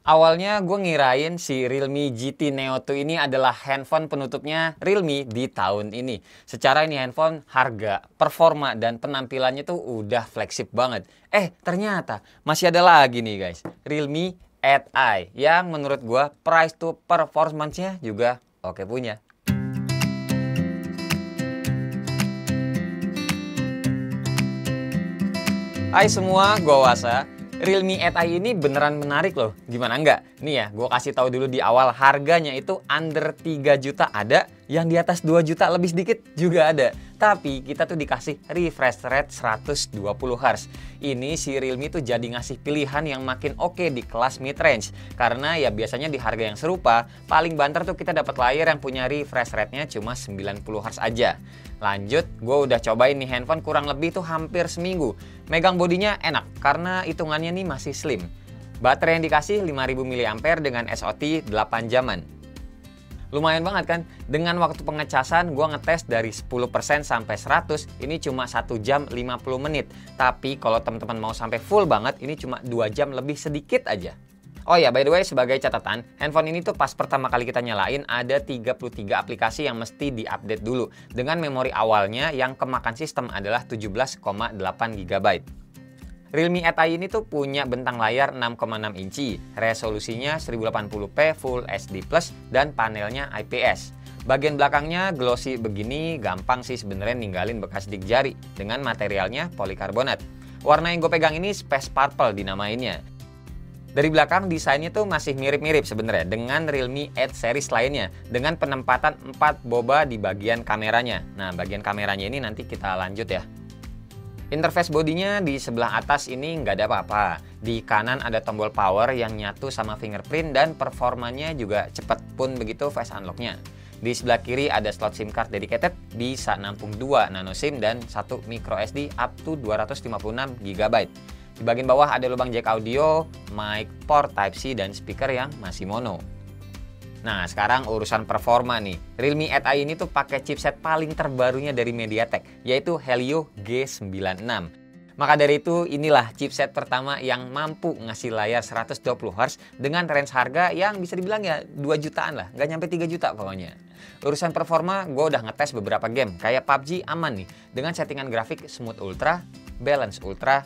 Awalnya gue ngirain si Realme GT Neo 2 ini adalah handphone penutupnya Realme di tahun ini. Secara ini handphone, harga, performa, dan penampilannya tuh udah flagship banget. Ternyata masih ada lagi nih guys, Realme 8i yang menurut gue price to performance-nya juga oke punya. Hai semua, gue Wasa. Realme 8i ini beneran menarik loh. Gimana enggak? Nih ya, gue kasih tahu dulu di awal, harganya itu under 3 juta ada, yang di atas 2 juta lebih sedikit juga ada. Tapi kita tuh dikasih refresh rate 120 Hz. Ini si Realme tuh jadi ngasih pilihan yang makin oke di kelas mid range. Karena ya biasanya di harga yang serupa, paling banter tuh kita dapat layar yang punya refresh rate-nya cuma 90 Hz aja. Lanjut, gue udah cobain nih handphone kurang lebih tuh hampir seminggu. Megang bodinya enak karena hitungannya nih masih slim. Baterai yang dikasih 5000 mAh dengan SOT 8 jaman. Lumayan banget kan? Dengan waktu pengecasan gue ngetes dari 10% sampai 100, ini cuma 1 jam 50 menit. Tapi kalau teman-teman mau sampai full banget, ini cuma 2 jam lebih sedikit aja. Oh ya, by the way, sebagai catatan, handphone ini tuh pas pertama kali kita nyalain ada 33 aplikasi yang mesti diupdate dulu. Dengan memori awalnya yang kemakan sistem adalah 17,8 GB. Realme 8i ini tuh punya bentang layar 6,6 inci, resolusinya 1080p Full HD+, dan panelnya IPS. Bagian belakangnya glossy begini, gampang sih sebenarnya ninggalin bekas dik jari dengan materialnya polikarbonat. Warna yang gue pegang ini Space Purple dinamainnya. Dari belakang desainnya tuh masih mirip-mirip sebenarnya dengan Realme 8 series lainnya dengan penempatan 4 boba di bagian kameranya. Nah, bagian kameranya ini nanti kita lanjut ya. Interface bodinya di sebelah atas ini nggak ada apa-apa. Di kanan ada tombol power yang nyatu sama fingerprint dan performanya juga cepet pun begitu face unlock-nya. Di sebelah kiri ada slot SIM card dedicated, bisa nampung 2 nano SIM dan 1 micro SD up to 256 GB. Di bagian bawah ada lubang jack audio, mic, port Type-C, dan speaker yang masih mono. Nah, sekarang urusan performa nih. Realme 8i ini tuh pakai chipset paling terbarunya dari MediaTek, yaitu Helio G96. Maka dari itu, inilah chipset pertama yang mampu ngasih layar 120 Hz dengan range harga yang bisa dibilang ya 2 jutaan lah, nggak nyampe 3 juta pokoknya. Urusan performa, gue udah ngetes beberapa game, kayak PUBG aman nih, dengan settingan grafik Smooth Ultra, Balance Ultra,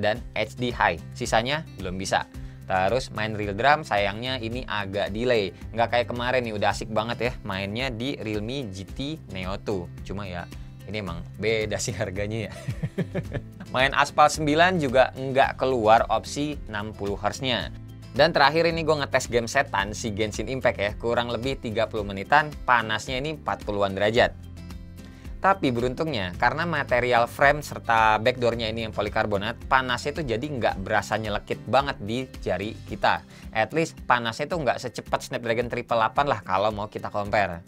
dan HD High. Sisanya belum bisa. Terus main real drum sayangnya ini agak delay. Nggak kayak kemarin nih, udah asik banget ya mainnya di Realme GT Neo 2. Cuma ya ini emang beda sih harganya ya. Main Aspal 9 juga nggak keluar opsi 60 Hz-nya. Dan terakhir ini gue ngetes game setan si Genshin Impact ya. Kurang lebih 30 menitan, panasnya ini 40-an derajat. Tapi beruntungnya, karena material frame serta backdoornya ini yang polikarbonat, panasnya itu jadi nggak berasa nyelekit banget di jari kita. At least panasnya itu nggak secepat Snapdragon 888 lah kalau mau kita compare.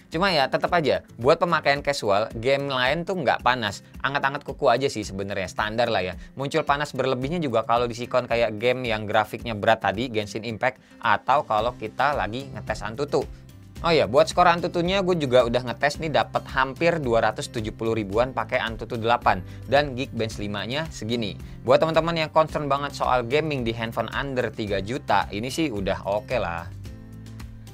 Cuma ya tetap aja, buat pemakaian casual, game lain tuh nggak panas. Anget-anget kuku aja sih sebenarnya, standar lah ya. Muncul panas berlebihnya juga kalau disikon kayak game yang grafiknya berat tadi, Genshin Impact, atau kalau kita lagi ngetes Antutu. Oh ya, buat skor Antutunya gue juga udah ngetes nih, dapat hampir 270 ribuan pakai Antutu 8 dan Geekbench 5-nya segini. Buat teman-teman yang concern banget soal gaming di handphone under 3 juta, ini sih udah oke lah.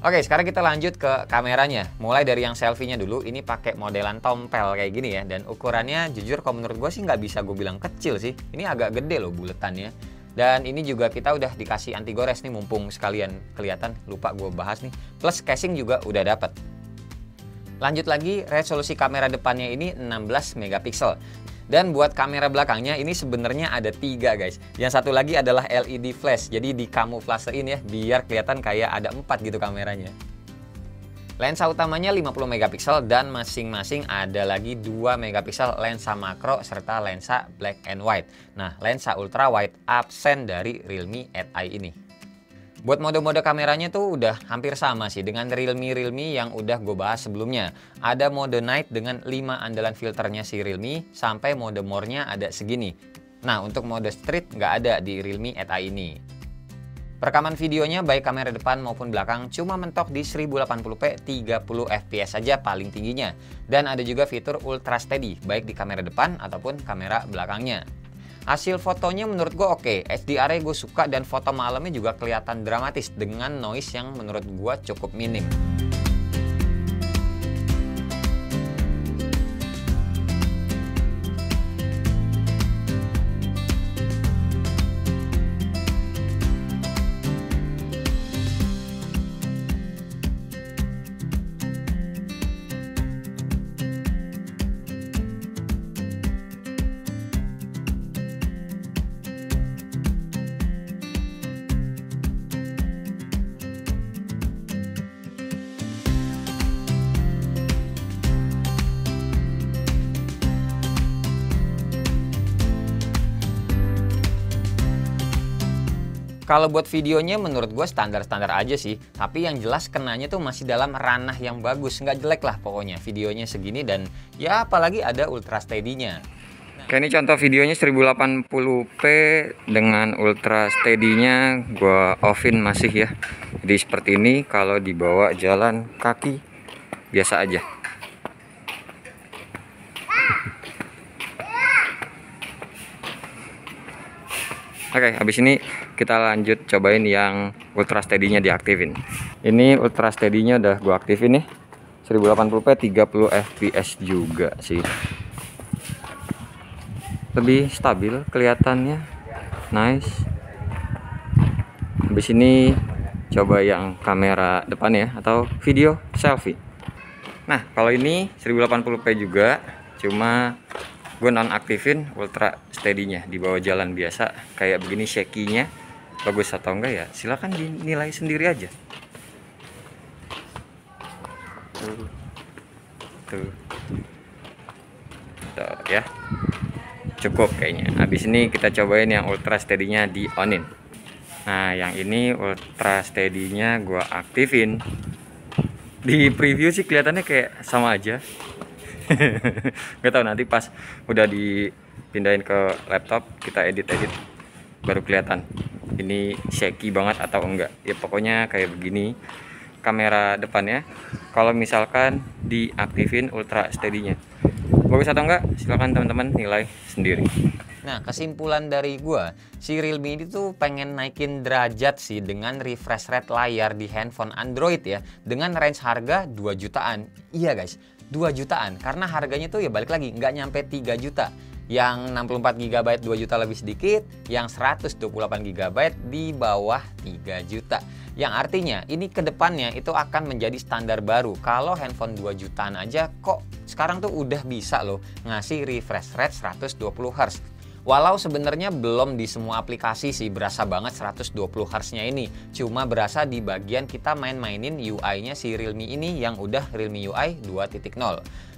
Oke, sekarang kita lanjut ke kameranya. Mulai dari yang selfie-nya dulu, ini pakai modelan tompel kayak gini ya. Dan ukurannya jujur kalau menurut gue sih nggak bisa gue bilang kecil sih. Ini agak gede loh buletannya. Dan ini juga kita udah dikasih anti gores nih, mumpung sekalian kelihatan, lupa gue bahas nih. Plus casing juga udah dapet. Lanjut lagi, resolusi kamera depannya ini 16 megapiksel. Dan buat kamera belakangnya ini sebenarnya ada 3 guys. Yang satu lagi adalah LED flash, jadi dikamuflasein ya, biar kelihatan kayak ada 4 gitu kameranya. Lensa utamanya 50 megapiksel dan masing-masing ada lagi 2 megapiksel lensa makro serta lensa black and white. Nah, lensa ultra wide absen dari Realme 8i ini. Buat mode-mode kameranya tuh udah hampir sama sih dengan Realme yang udah gue bahas sebelumnya. Ada mode night dengan 5 andalan filternya si Realme, sampai mode more-nya ada segini. Nah, untuk mode street nggak ada di Realme 8i ini. Perekaman videonya baik kamera depan maupun belakang cuma mentok di 1080p 30 fps saja paling tingginya. Dan ada juga fitur ultra steady baik di kamera depan ataupun kamera belakangnya. Hasil fotonya menurut gue oke, HDR-nya gue suka dan foto malamnya juga kelihatan dramatis dengan noise yang menurut gue cukup minim. Kalau buat videonya menurut gue standar-standar aja sih. Tapi yang jelas kenanya tuh masih dalam ranah yang bagus. Nggak jelek lah pokoknya videonya segini dan ya apalagi ada ultra steady-nya. Oke, ini contoh videonya 1080p dengan ultra steady-nya gue offin masih ya. Jadi seperti ini kalau dibawa jalan kaki biasa aja. Oke, habis ini kita lanjut cobain yang ultra steady-nya diaktifin. Ini ultra steady-nya udah gua aktifin nih. 1080p 30 fps juga sih. Lebih stabil kelihatannya. Nice. Habis ini coba yang kamera depan ya atau video selfie. Nah, kalau ini 1080p juga, cuma gue nonaktifin ultra steady-nya di bawah jalan biasa kayak begini. Shaky-nya bagus atau enggak ya silahkan dinilai sendiri aja. Tuh ya, cukup kayaknya. Habis ini kita cobain yang ultra steady-nya di onin. Nah, yang ini ultra steady-nya gue aktifin. Di preview sih kelihatannya kayak sama aja. Gak tahu nanti pas udah dipindahin ke laptop kita edit baru kelihatan ini shaky banget atau enggak ya. Pokoknya kayak begini kamera depannya. Kalau misalkan diaktifin ultra steady-nya bagus atau enggak silahkan teman-teman nilai sendiri. Nah, kesimpulan dari gua, si Realme ini tuh pengen naikin derajat sih dengan refresh rate layar di handphone Android ya, dengan range harga 2 jutaan. Iya guys, 2 jutaan, karena harganya tuh ya balik lagi nggak nyampe 3 juta. Yang 64 GB 2 juta lebih sedikit, yang 128 GB di bawah 3 juta. Yang artinya ini kedepannya itu akan menjadi standar baru. Kalau handphone 2 jutaan aja kok sekarang tuh udah bisa loh ngasih refresh rate 120 Hz. Walau sebenarnya belum di semua aplikasi sih berasa banget 120 Hz-nya ini. Cuma berasa di bagian kita main-mainin UI-nya si Realme ini yang udah Realme UI 2.0.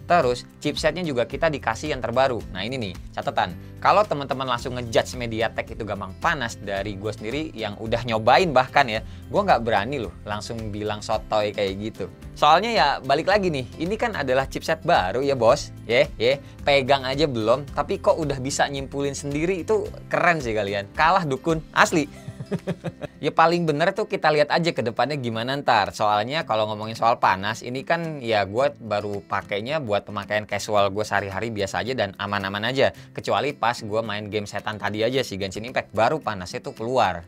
Terus chipsetnya juga kita dikasih yang terbaru. Nah ini nih catatan, kalau teman-teman langsung ngejudge MediaTek itu gampang panas. Dari gue sendiri yang udah nyobain bahkan ya, gue nggak berani loh langsung bilang sotoy kayak gitu. Soalnya ya balik lagi nih, ini kan adalah chipset baru ya bos. Pegang aja belum, tapi kok udah bisa nyimpulin sendiri, itu keren sih kalian. Kalah dukun, asli. Ya paling bener tuh kita lihat aja ke depannya gimana ntar. Soalnya kalau ngomongin soal panas, ini kan ya gue baru pakainya buat pemakaian casual gue sehari-hari biasa aja dan aman-aman aja. Kecuali pas gue main game setan tadi aja si Genshin Impact, baru panasnya tuh keluar.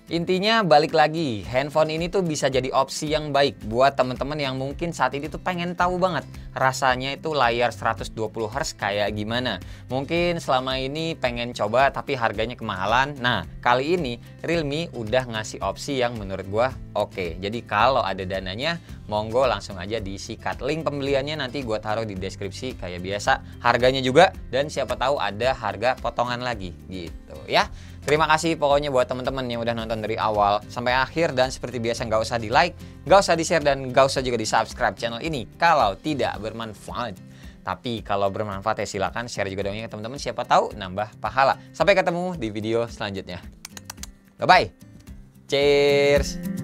Intinya balik lagi, handphone ini tuh bisa jadi opsi yang baik buat temen-temen yang mungkin saat ini tuh pengen tahu banget rasanya itu layar 120 Hz kayak gimana. Mungkin selama ini pengen coba tapi harganya kemahalan. Nah, kali ini Realme udah ngasih opsi yang menurut gua oke. Jadi kalau ada dananya, monggo langsung aja disikat. Link pembeliannya nanti gua taruh di deskripsi kayak biasa. Harganya juga dan siapa tahu ada harga potongan lagi gitu ya. Terima kasih pokoknya buat teman-teman yang udah nonton dari awal sampai akhir, dan seperti biasa nggak usah di like, nggak usah di share, dan nggak usah juga di subscribe channel ini kalau tidak bermanfaat. Tapi kalau bermanfaat ya silakan share juga dong ya teman-teman, siapa tahu nambah pahala. Sampai ketemu di video selanjutnya. Bye bye. Cheers.